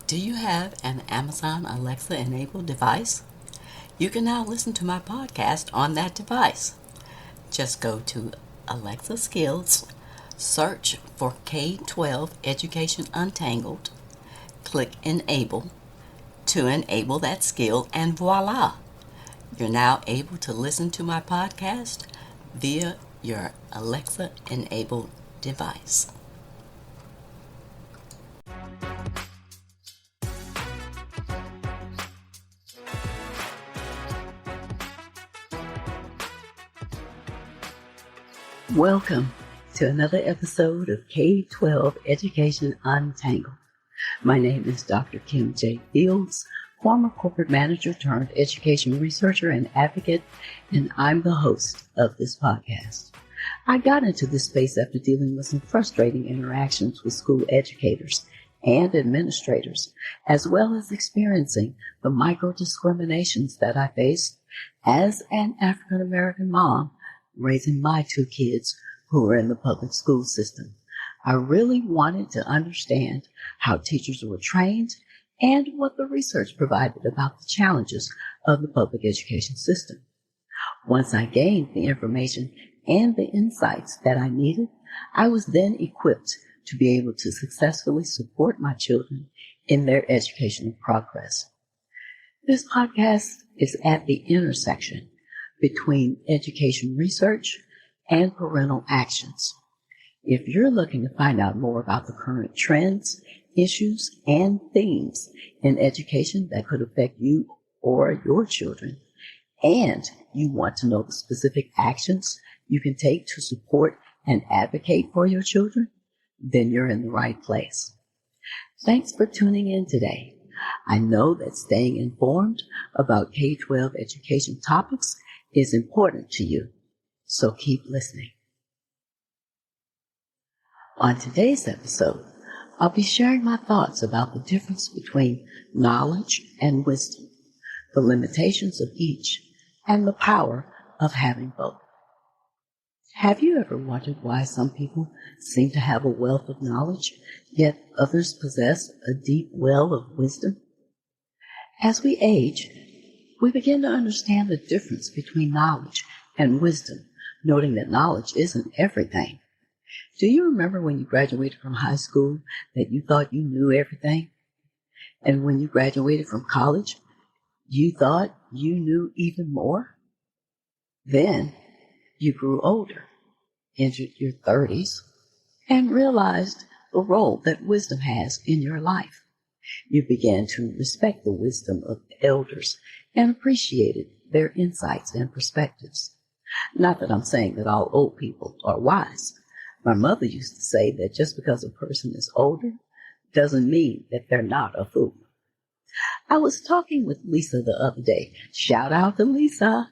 Do you have an Amazon Alexa enabled device? You can now listen to my podcast on that device. Just go to Alexa Skills, search for K-12 Education Untangled, click Enable to enable that skill, and voila! You're now able to listen to my podcast via your Alexa enabled device. Welcome to another episode of K-12 Education Untangled. My name is Dr. Kim J. Fields, former corporate manager turned education researcher and advocate, and I'm the host of this podcast. I got into this space after dealing with some frustrating interactions with school educators and administrators, as well as experiencing the micro-discriminations that I faced as an African-American mom raising my two kids who were in the public school system. I really wanted to understand how teachers were trained and what the research provided about the challenges of the public education system. Once I gained the information and the insights that I needed, I was then equipped to be able to successfully support my children in their educational progress. This podcast is at the intersection between education research and parental actions. If you're looking to find out more about the current trends, issues, and themes in education that could affect you or your children, and you want to know the specific actions you can take to support and advocate for your children, then you're in the right place. Thanks for tuning in today. I know that staying informed about K-12 education topics is important to you, so keep listening. On today's episode, I'll be sharing my thoughts about the difference between knowledge and wisdom, the limitations of each, and the power of having both. Have you ever wondered why some people seem to have a wealth of knowledge, yet others possess a deep well of wisdom? As we age, we begin to understand the difference between knowledge and wisdom, noting that knowledge isn't everything. Do you remember when you graduated from high school that you thought you knew everything? And when you graduated from college, you thought you knew even more? Then you grew older, entered your 30s, and realized the role that wisdom has in your life. You began to respect the wisdom of the elders and appreciated their insights and perspectives. Not that I'm saying that all old people are wise. My mother used to say that just because a person is older doesn't mean that they're not a fool. I was talking with Lisa the other day, shout out to Lisa,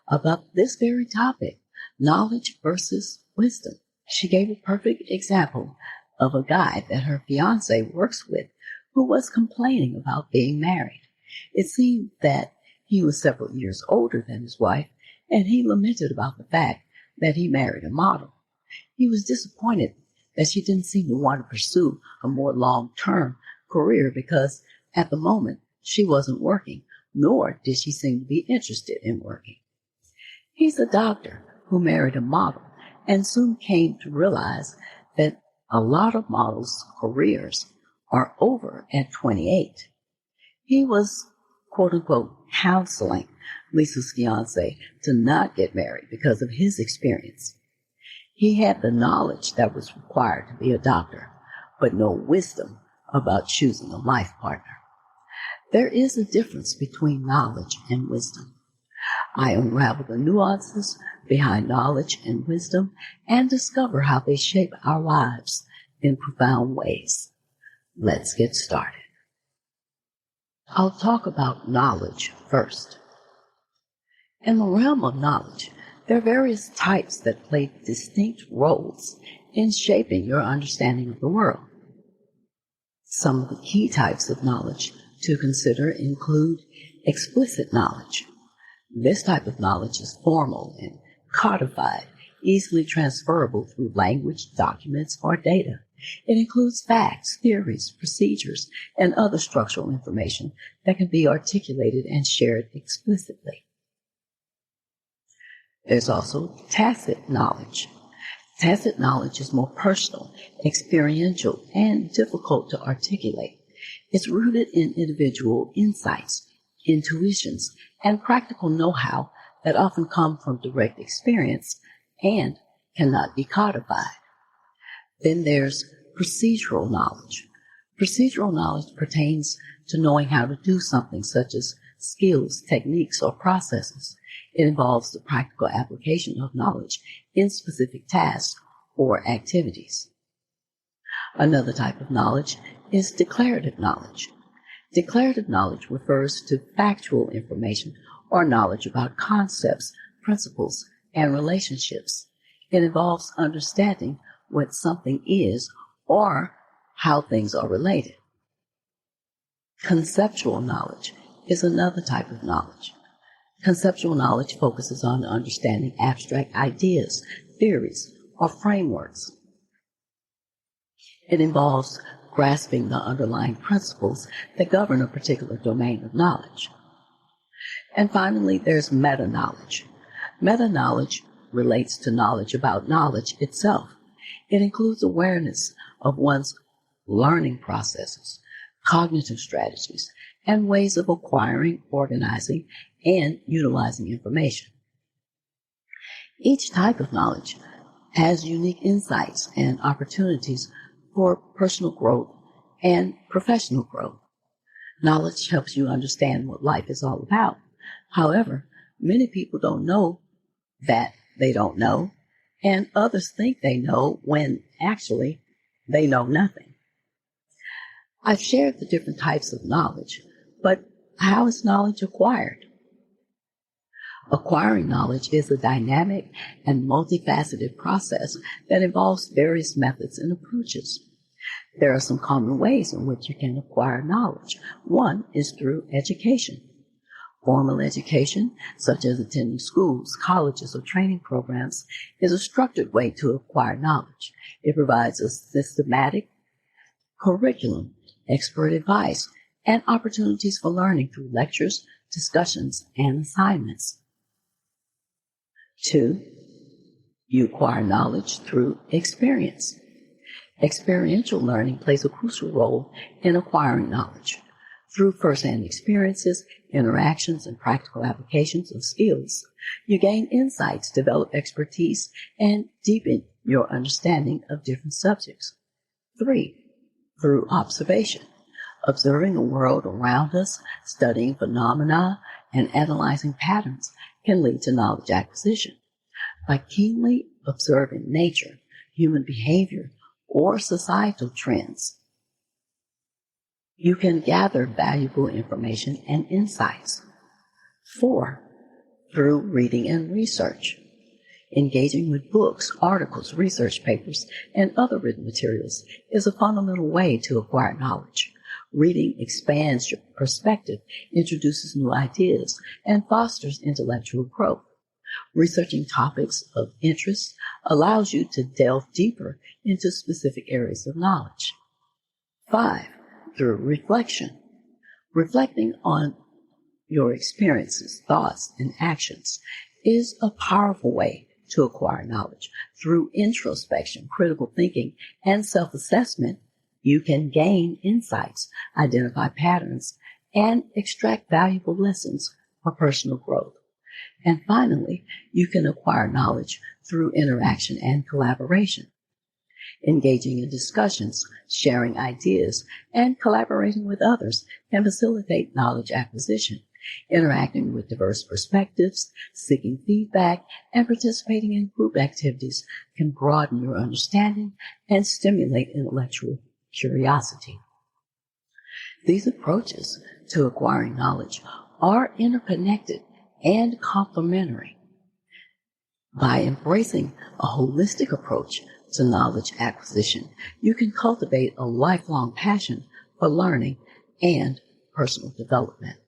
about this very topic, knowledge versus wisdom. She gave a perfect example of a guy that her fiance works with who was complaining about being married. It seemed that he was several years older than his wife, and he lamented about the fact that he married a model. He was disappointed that she didn't seem to want to pursue a more long-term career because at the moment she wasn't working, nor did she seem to be interested in working. He's a doctor who married a model and soon came to realize that a lot of models' careers are over at 28. He was, quote-unquote, counseling Lisa's fiancé to not get married because of his experience. He had the knowledge that was required to be a doctor, but no wisdom about choosing a life partner. There is a difference between knowledge and wisdom. I unravel the nuances behind knowledge and wisdom and discover how they shape our lives in profound ways. Let's get started. I'll talk about knowledge first. In the realm of knowledge, there are various types that play distinct roles in shaping your understanding of the world. Some of the key types of knowledge to consider include explicit knowledge. This type of knowledge is formal and codified, easily transferable through language, documents, or data. It includes facts, theories, procedures, and other structural information that can be articulated and shared explicitly. There's also tacit knowledge. Tacit knowledge is more personal, experiential, and difficult to articulate. It's rooted in individual insights, intuitions, and practical know-how that often come from direct experience and cannot be codified. Then there's procedural knowledge. Procedural knowledge pertains to knowing how to do something, such as skills, techniques, or processes. It involves the practical application of knowledge in specific tasks or activities. Another type of knowledge is declarative knowledge. Declarative knowledge refers to factual information or knowledge about concepts, principles, and relationships. It involves understanding what something is or how things are related. Conceptual knowledge is another type of knowledge. Conceptual knowledge focuses on understanding abstract ideas, theories, or frameworks. It involves grasping the underlying principles that govern a particular domain of knowledge. And finally, there's meta-knowledge. Meta-knowledge relates to knowledge about knowledge itself. It includes awareness of one's learning processes, cognitive strategies, and ways of acquiring, organizing, and utilizing information. Each type of knowledge has unique insights and opportunities for personal growth and professional growth. Knowledge helps you understand what life is all about. However, many people don't know that they don't know, and others think they know when actually they know nothing. I've shared the different types of knowledge, but how is knowledge acquired? Acquiring knowledge is a dynamic and multifaceted process that involves various methods and approaches. There are some common ways in which you can acquire knowledge. One is through education. Formal education, such as attending schools, colleges, or training programs, is a structured way to acquire knowledge. It provides a systematic curriculum, expert advice, and opportunities for learning through lectures, discussions, and assignments. 2, you acquire knowledge through experience. Experiential learning plays a crucial role in acquiring knowledge. Through first-hand experiences, interactions, and practical applications of skills, you gain insights, develop expertise, and deepen your understanding of different subjects. 3, through observation. Observing the world around us, studying phenomena, and analyzing patterns can lead to knowledge acquisition. By keenly observing nature, human behavior, or societal trends, you can gather valuable information and insights. 4, through reading and research. Engaging with books, articles, research papers, and other written materials is a fundamental way to acquire knowledge. Reading expands your perspective, introduces new ideas, and fosters intellectual growth. Researching topics of interest allows you to delve deeper into specific areas of knowledge. 5, through reflection. Reflecting on your experiences, thoughts, and actions is a powerful way to acquire knowledge. Through introspection, critical thinking, and self-assessment, you can gain insights, identify patterns, and extract valuable lessons for personal growth. And finally, you can acquire knowledge through interaction and collaboration. Engaging in discussions, sharing ideas, and collaborating with others can facilitate knowledge acquisition. Interacting with diverse perspectives, seeking feedback, and participating in group activities can broaden your understanding and stimulate intellectual curiosity. These approaches to acquiring knowledge are interconnected and complementary. By embracing a holistic approach to knowledge acquisition, you can cultivate a lifelong passion for learning and personal development.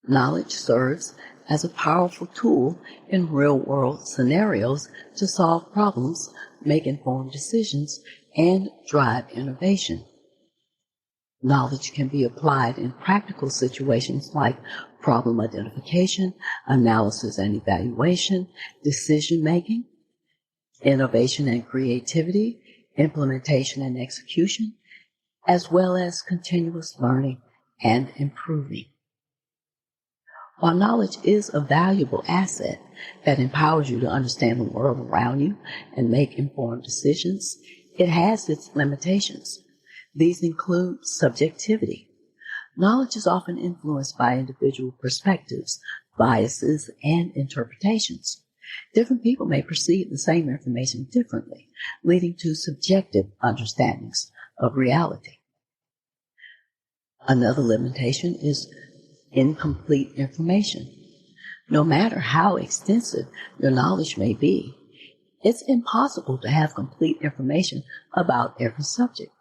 Knowledge serves as a powerful tool in real-world scenarios to solve problems, make informed decisions, and drive innovation. Knowledge can be applied in practical situations like problem identification, analysis and evaluation, decision-making, innovation and creativity, implementation and execution, as well as continuous learning and improving. While knowledge is a valuable asset that empowers you to understand the world around you and make informed decisions, it has its limitations. These include subjectivity. Knowledge is often influenced by individual perspectives, biases, and interpretations. Different people may perceive the same information differently, leading to subjective understandings of reality. Another limitation is incomplete information. No matter how extensive your knowledge may be, it's impossible to have complete information about every subject.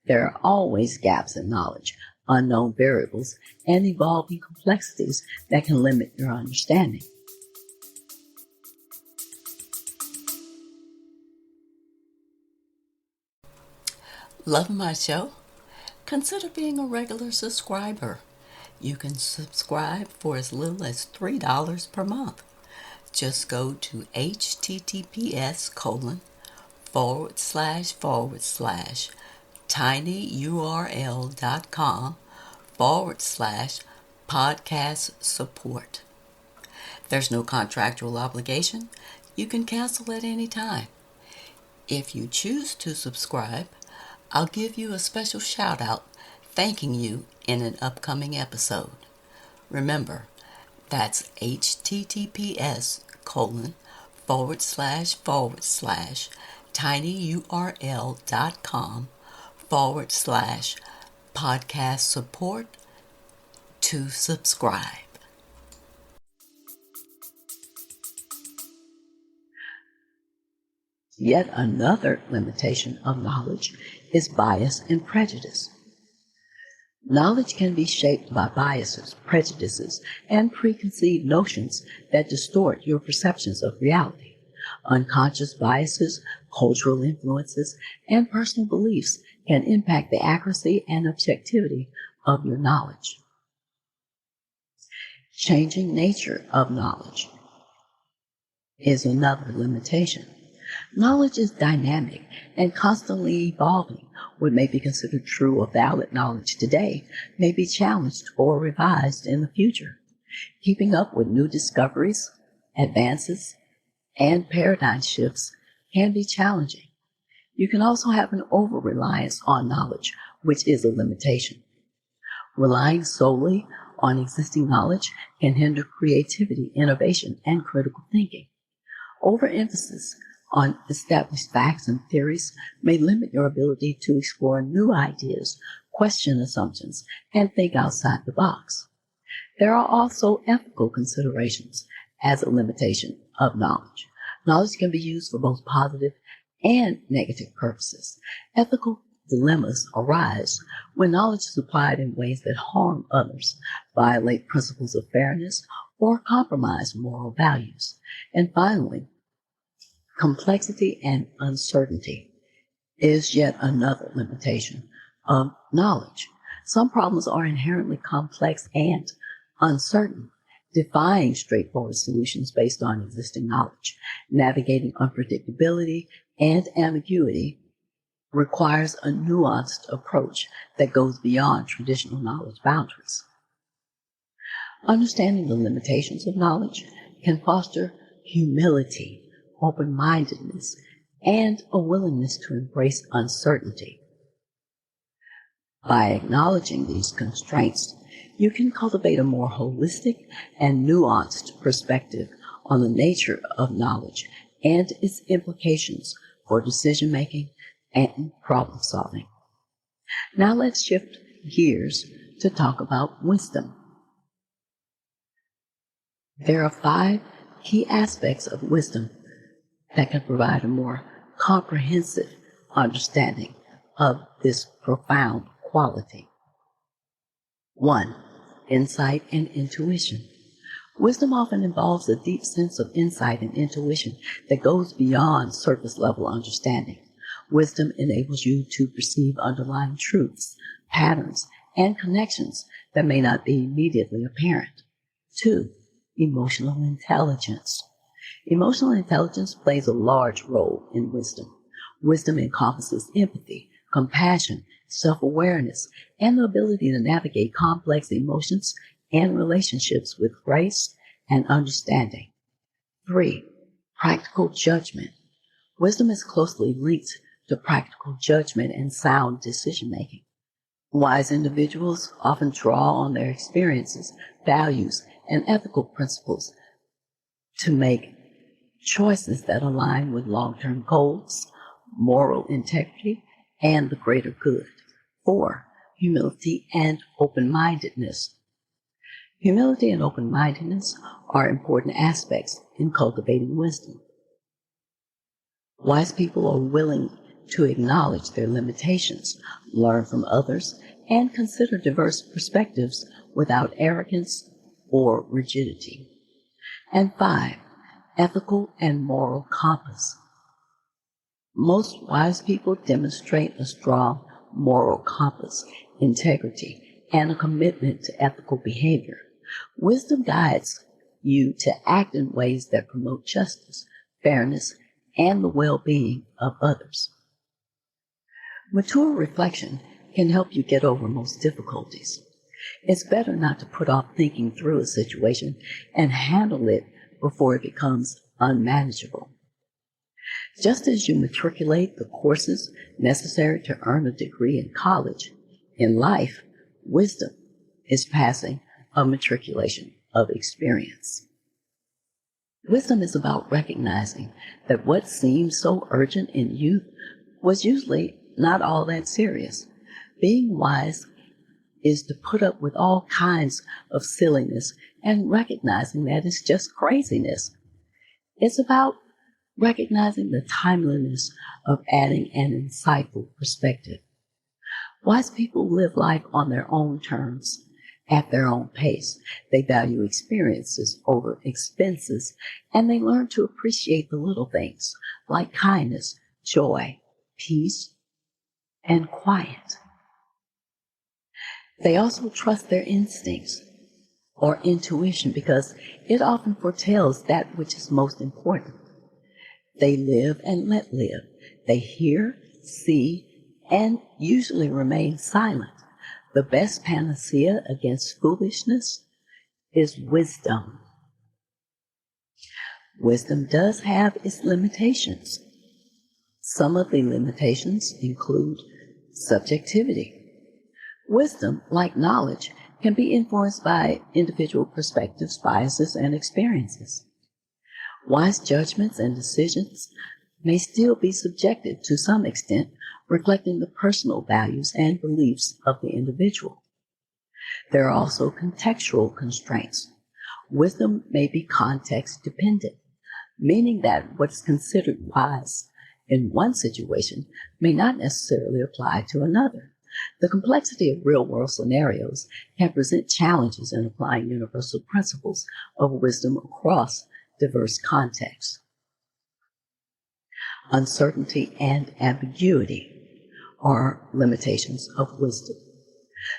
There are always gaps in knowledge, unknown variables, and evolving complexities that can limit your understanding. Loving my show? Consider being a regular subscriber. You can subscribe for as little as $3 per month. Just go to https://tinyurl.com/podcast support. There's no contractual obligation. You can cancel at any time. If you choose to subscribe, I'll give you a special shout out thanking you in an upcoming episode. Remember, that's https://tinyurl.com/podcast support to subscribe. Yet another limitation of knowledge is bias and prejudice. Knowledge can be shaped by biases, prejudices, and preconceived notions that distort your perceptions of reality. Unconscious biases, cultural influences, and personal beliefs can impact the accuracy and objectivity of your knowledge. Changing nature of knowledge is another limitation. Knowledge is dynamic and constantly evolving. What may be considered true or valid knowledge today may be challenged or revised in the future. Keeping up with new discoveries, advances, and paradigm shifts can be challenging. You can also have an over-reliance on knowledge, which is a limitation. Relying solely on existing knowledge can hinder creativity, innovation, and critical thinking. Overemphasis on established facts and theories may limit your ability to explore new ideas, question assumptions, and think outside the box. There are also ethical considerations as a limitation of knowledge. Knowledge can be used for both positive and negative purposes. Ethical dilemmas arise when knowledge is applied in ways that harm others, violate principles of fairness, or compromise moral values. And finally, complexity and uncertainty is yet another limitation of knowledge. Some problems are inherently complex and uncertain, defying straightforward solutions based on existing knowledge. Navigating unpredictability and ambiguity requires a nuanced approach that goes beyond traditional knowledge boundaries. Understanding the limitations of knowledge can foster humility, open-mindedness, and a willingness to embrace uncertainty. By acknowledging these constraints, you can cultivate a more holistic and nuanced perspective on the nature of knowledge and its implications for decision-making and problem-solving. Now let's shift gears to talk about wisdom. There are 5 key aspects of wisdom that can provide a more comprehensive understanding of this profound quality. 1. insight, and intuition. Wisdom often involves a deep sense of insight and intuition that goes beyond surface level understanding. Wisdom enables you to perceive underlying truths, patterns, and connections that may not be immediately apparent. 2. Emotional intelligence. Emotional intelligence plays a large role in wisdom. Wisdom encompasses empathy, compassion, self-awareness, and the ability to navigate complex emotions and relationships with grace and understanding. 3. Practical judgment. Wisdom is closely linked to practical judgment and sound decision-making. Wise individuals often draw on their experiences, values, and ethical principles to make choices that align with long-term goals, moral integrity, and the greater good. 4. Humility and open-mindedness. Humility and open-mindedness are important aspects in cultivating wisdom. Wise people are willing to acknowledge their limitations, learn from others, and consider diverse perspectives without arrogance or rigidity. And 5. Ethical and moral compass. Most wise people demonstrate a strong moral compass, integrity, and a commitment to ethical behavior. Wisdom guides you to act in ways that promote justice, fairness, and the well-being of others. Mature reflection can help you get over most difficulties. It's better not to put off thinking through a situation and handle it before it becomes unmanageable. Just as you matriculate the courses necessary to earn a degree in college, in life, wisdom is passing a matriculation of experience. Wisdom is about recognizing that what seems so urgent in youth was usually not all that serious. Being wise is to put up with all kinds of silliness and recognizing that it's just craziness. It's about recognizing the timeliness of adding an insightful perspective. Wise people live life on their own terms, at their own pace. They value experiences over expenses, and they learn to appreciate the little things like kindness, joy, peace, and quiet. They also trust their instincts or intuition because it often foretells that which is most important. They live and let live. They hear, see, and usually remain silent. The best panacea against foolishness is wisdom. Wisdom does have its limitations. Some of the limitations include subjectivity. Wisdom, like knowledge, can be influenced by individual perspectives, biases, and experiences. Wise judgments and decisions may still be subjective to some extent, reflecting the personal values and beliefs of the individual. There are also contextual constraints. Wisdom may be context dependent, meaning that what is considered wise in one situation may not necessarily apply to another. The complexity of real-world scenarios can present challenges in applying universal principles of wisdom across diverse contexts. Uncertainty and ambiguity are limitations of wisdom.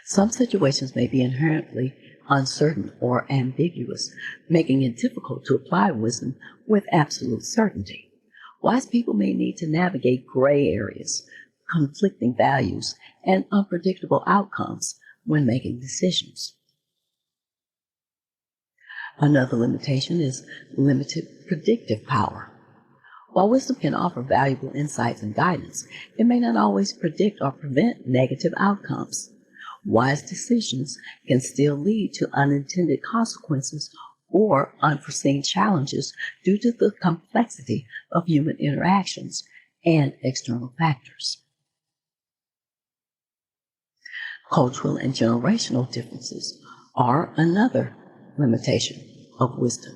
Some situations may be inherently uncertain or ambiguous, making it difficult to apply wisdom with absolute certainty. Wise people may need to navigate gray areas, conflicting values, and unpredictable outcomes when making decisions. Another limitation is limited predictive power. While wisdom can offer valuable insights and guidance, it may not always predict or prevent negative outcomes. Wise decisions can still lead to unintended consequences or unforeseen challenges due to the complexity of human interactions and external factors. Cultural and generational differences are another limitation of wisdom.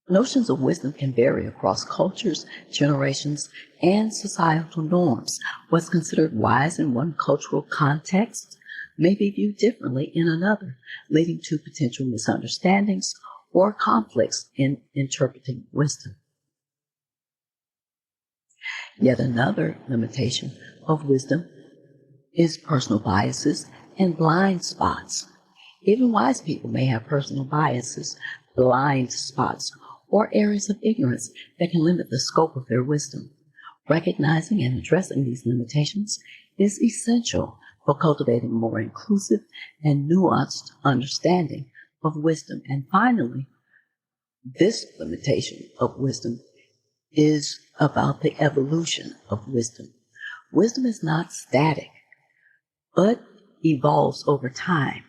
Notions of wisdom can vary across cultures, generations, and societal norms. What's considered wise in one cultural context may be viewed differently in another, leading to potential misunderstandings or conflicts in interpreting wisdom. Yet another limitation of wisdom is personal biases and blind spots. Even wise people may have personal biases, blind spots, or areas of ignorance that can limit the scope of their wisdom. Recognizing and addressing these limitations is essential for cultivating a more inclusive and nuanced understanding of wisdom. And finally, this limitation of wisdom is about the evolution of wisdom. Wisdom is not static, but evolves over time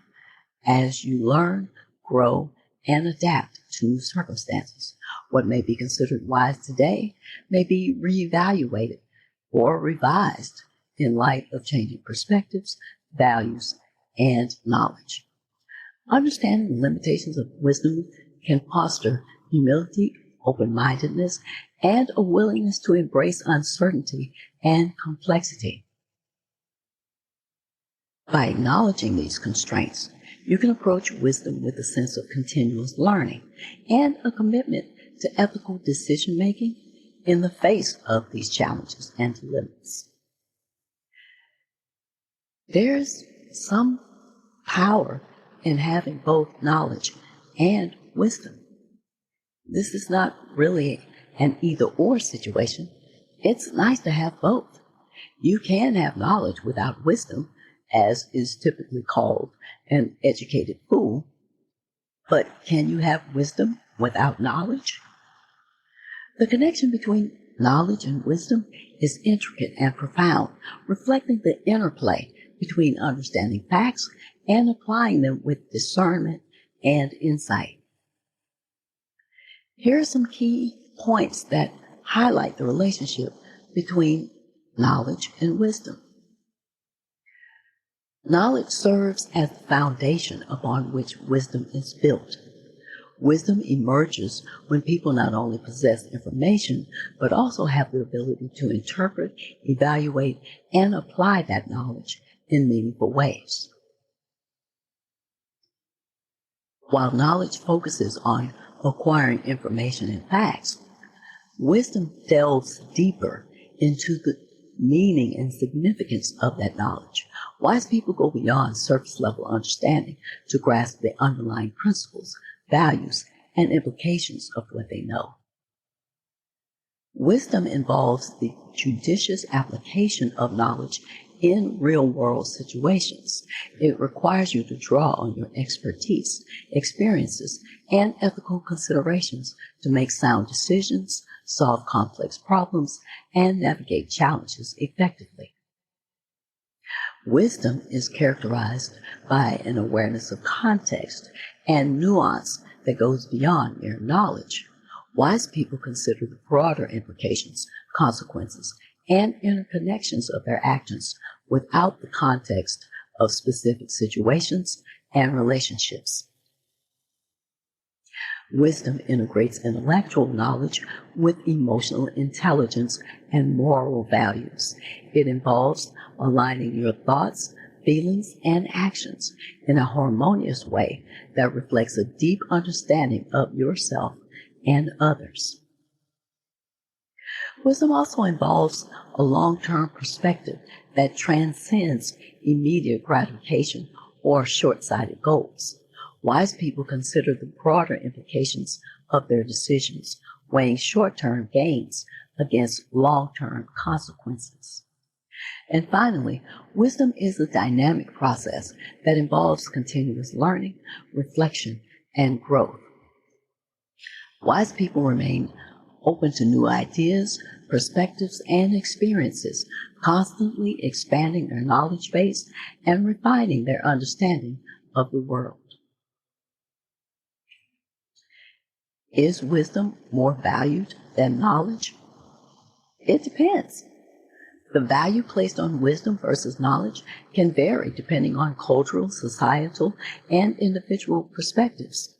as you learn, grow, and adapt to new circumstances. What may be considered wise today may be reevaluated or revised in light of changing perspectives, values, and knowledge. Understanding the limitations of wisdom can foster humility, open-mindedness, and a willingness to embrace uncertainty and complexity. By acknowledging these constraints, you can approach wisdom with a sense of continuous learning and a commitment to ethical decision-making in the face of these challenges and limits. There's some power in having both knowledge and wisdom. This is not really an either-or situation. It's nice to have both. You can have knowledge without wisdom, as is typically called an educated fool, but can you have wisdom without knowledge? The connection between knowledge and wisdom is intricate and profound, reflecting the interplay between understanding facts and applying them with discernment and insight. Here are some key points that highlight the relationship between knowledge and wisdom. Knowledge serves as the foundation upon which wisdom is built. Wisdom emerges when people not only possess information, but also have the ability to interpret, evaluate, and apply that knowledge in meaningful ways. While knowledge focuses on acquiring information and facts, wisdom delves deeper into the meaning and significance of that knowledge. Wise people go beyond surface-level understanding to grasp the underlying principles, values, and implications of what they know. Wisdom involves the judicious application of knowledge in real-world situations. It requires you to draw on your expertise, experiences, and ethical considerations to make sound decisions, solve complex problems, and navigate challenges effectively. Wisdom is characterized by an awareness of context and nuance that goes beyond mere knowledge. Wise people consider the broader implications, consequences, and interconnections of their actions without the context of specific situations and relationships. Wisdom integrates intellectual knowledge with emotional intelligence and moral values. It involves aligning your thoughts, feelings, and actions in a harmonious way that reflects a deep understanding of yourself and others. Wisdom also involves a long-term perspective that transcends immediate gratification or short-sighted goals. Wise people consider the broader implications of their decisions, weighing short-term gains against long-term consequences. And finally, wisdom is a dynamic process that involves continuous learning, reflection, and growth. Wise people remain open to new ideas, perspectives, and experiences, constantly expanding their knowledge base and refining their understanding of the world. Is wisdom more valued than knowledge? It depends. The value placed on wisdom versus knowledge can vary depending on cultural, societal, and individual perspectives.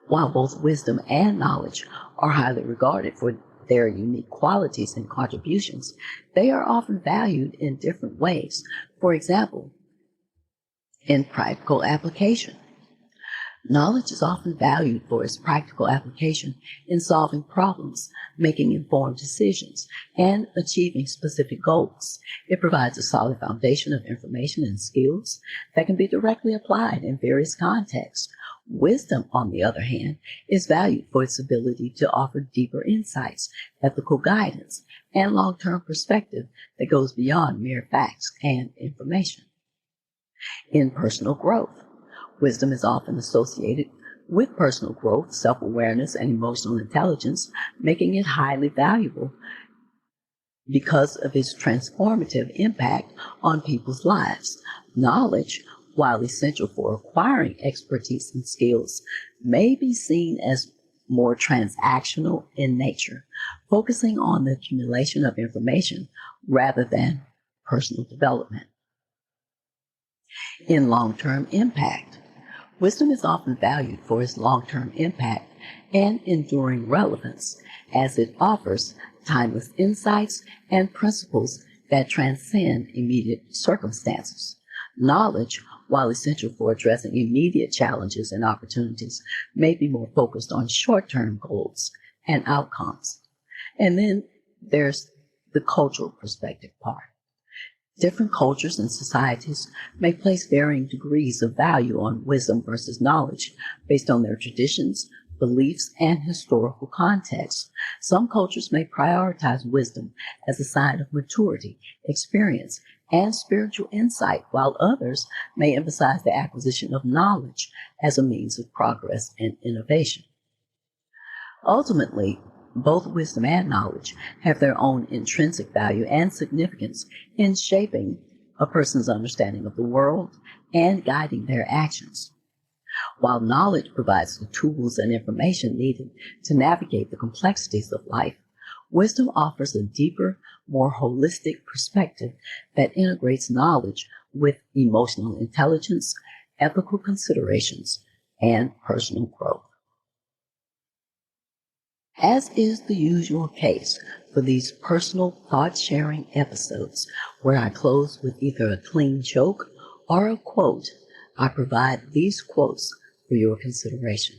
While both wisdom and knowledge are highly regarded for their unique qualities and contributions, they are often valued in different ways. For example, In practical application, knowledge is often valued for its practical application in solving problems, making informed decisions, and achieving specific goals. It provides a solid foundation of information and skills that can be directly applied in various contexts. Wisdom, on the other hand, is valued for its ability to offer deeper insights, ethical guidance, and long-term perspective that goes beyond mere facts and information. In personal growth, wisdom is often associated with personal growth, self-awareness, and emotional intelligence, making it highly valuable because of its transformative impact on people's lives. Knowledge, while essential for acquiring expertise and skills, may be seen as more transactional in nature, focusing on the accumulation of information rather than personal development. In long-term impact, wisdom is often valued for its long-term impact and enduring relevance, as it offers timeless insights and principles that transcend immediate circumstances. Knowledge, while essential for addressing immediate challenges and opportunities, may be more focused on short-term goals and outcomes. And then there's the cultural perspective part. Different cultures and societies may place varying degrees of value on wisdom versus knowledge based on their traditions, beliefs, and historical context. Some cultures may prioritize wisdom as a sign of maturity, experience, and spiritual insight, while others may emphasize the acquisition of knowledge as a means of progress and innovation. Ultimately, both wisdom and knowledge have their own intrinsic value and significance in shaping a person's understanding of the world and guiding their actions. While knowledge provides the tools and information needed to navigate the complexities of life, wisdom offers a deeper, more holistic perspective that integrates knowledge with emotional intelligence, ethical considerations, and personal growth. As is the usual case for these personal thought-sharing episodes, where I close with either a clean joke or a quote, I provide these quotes for your consideration.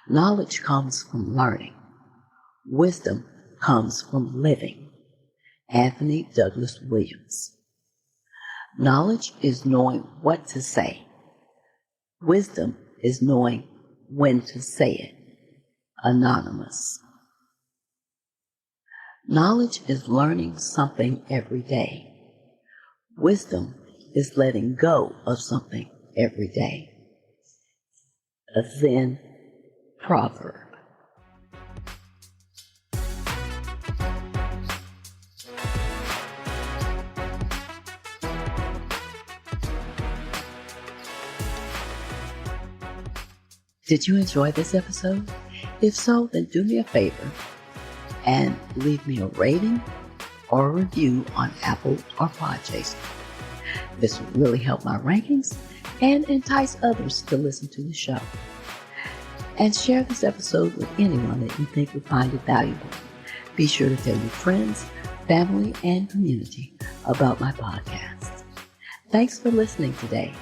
Knowledge comes from learning. Wisdom comes from living. Anthony Douglas Williams. Knowledge is knowing what to say. Wisdom is knowing when to say it. Anonymous. Knowledge is learning something every day. Wisdom is letting go of something every day. A Zen proverb. Did you enjoy this episode? If so, then do me a favor and leave me a rating or a review on Apple or Podchaser. This will really help my rankings and entice others to listen to the show. And share this episode with anyone that you think would find it valuable. Be sure to tell your friends, family, and community about my podcast. Thanks for listening today.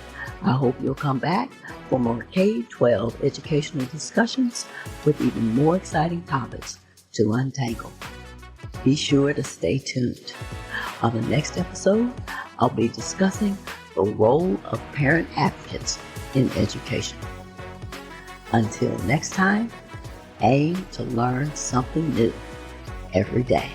I hope you'll come back for more K-12 educational discussions with even more exciting topics to untangle. Be sure to stay tuned. On the next episode, I'll be discussing the role of parent advocates in education. Until next time, aim to learn something new every day.